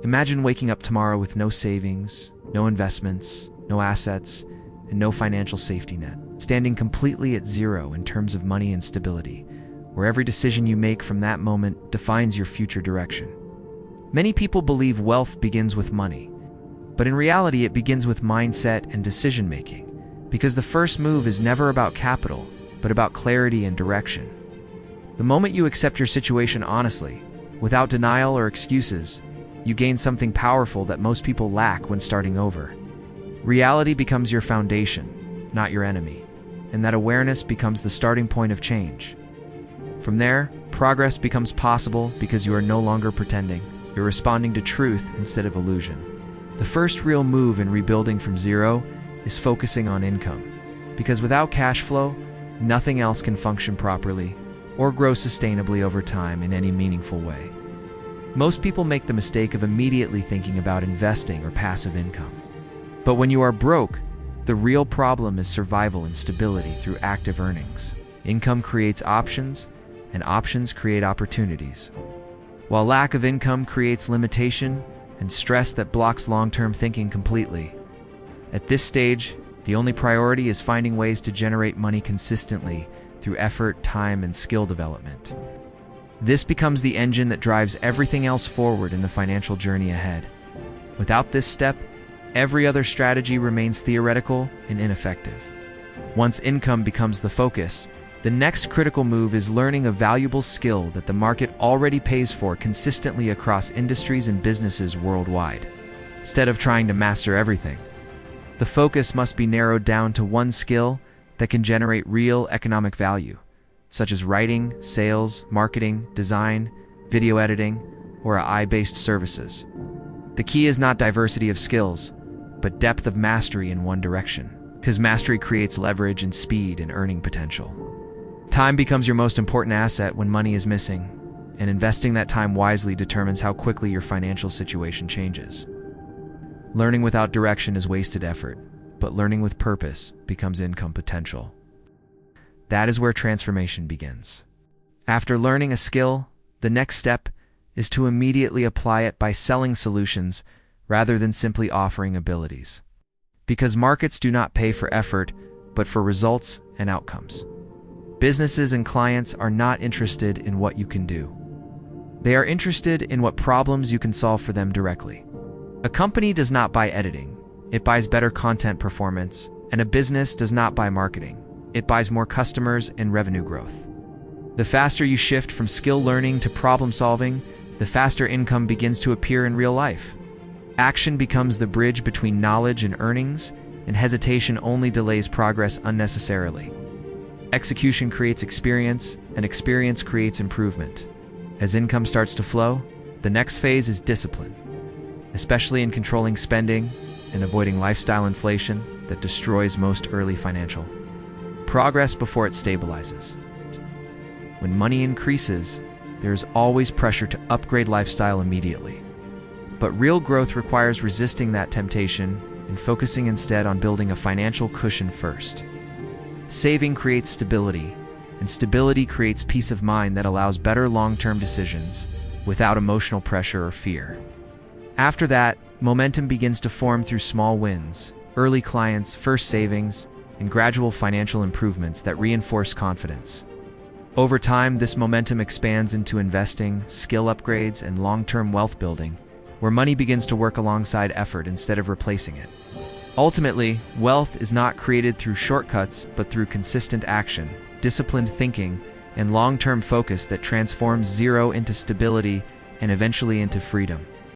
Imagine waking up tomorrow with no savings, no investments, no assets, and no financial safety net, standing completely at zero in terms of money and stability, where every decision you make from that moment defines your future direction. Many people believe wealth begins with money, but in reality it begins with mindset and decision-making, because the first move is never about capital, but about clarity and direction. The moment you accept your situation honestly, without denial or excuses, you gain something powerful that most people lack when starting over. Reality becomes your foundation, not your enemy, and that awareness becomes the starting point of change. From there, progress becomes possible because you are no longer pretending. You're responding to truth instead of illusion. The first real move in rebuilding from zero is focusing on income, because without cash flow, nothing else can function properly or grow sustainably over time in any meaningful way. Most people make the mistake of immediately thinking about investing or passive income. But when you are broke, the real problem is survival and stability through active earnings. Income creates options, and options create opportunities, while lack of income creates limitation and stress that blocks long-term thinking completely. At this stage, the only priority is finding ways to generate money consistently through effort, time, and skill development. This becomes the engine that drives everything else forward in the financial journey ahead. Without this step, every other strategy remains theoretical and ineffective. Once income becomes the focus, the next critical move is learning a valuable skill that the market already pays for consistently across industries and businesses worldwide. Instead of trying to master everything, the focus must be narrowed down to one skill that can generate real economic value, such as writing, sales, marketing, design, video editing, or AI-based services. The key is not diversity of skills, but depth of mastery in one direction, because mastery creates leverage and speed and earning potential. Time becomes your most important asset when money is missing, and investing that time wisely determines how quickly your financial situation changes. Learning without direction is wasted effort, but learning with purpose becomes income potential. That is where transformation begins. After learning a skill, the next step is to immediately apply it by selling solutions rather than simply offering abilities. Because markets do not pay for effort, but for results and outcomes. Businesses and clients are not interested in what you can do. They are interested in what problems you can solve for them directly. A company does not buy editing, it buys better content performance, and a business does not buy marketing, it buys more customers and revenue growth. The faster you shift from skill learning to problem solving, the faster income begins to appear in real life. Action becomes the bridge between knowledge and earnings, and hesitation only delays progress unnecessarily. Execution creates experience, and experience creates improvement. As income starts to flow, the next phase is discipline, especially in controlling spending and avoiding lifestyle inflation that destroys most early financial progress before it stabilizes. When money increases, there is always pressure to upgrade lifestyle immediately. But real growth requires resisting that temptation and focusing instead on building a financial cushion first. Saving creates stability, and stability creates peace of mind that allows better long-term decisions without emotional pressure or fear. After that, momentum begins to form through small wins, early clients, first savings, and gradual financial improvements that reinforce confidence. Over time, this momentum expands into investing, skill upgrades, and long-term wealth building, where money begins to work alongside effort instead of replacing it. Ultimately, wealth is not created through shortcuts, but through consistent action, disciplined thinking, and long-term focus that transforms zero into stability and eventually into freedom.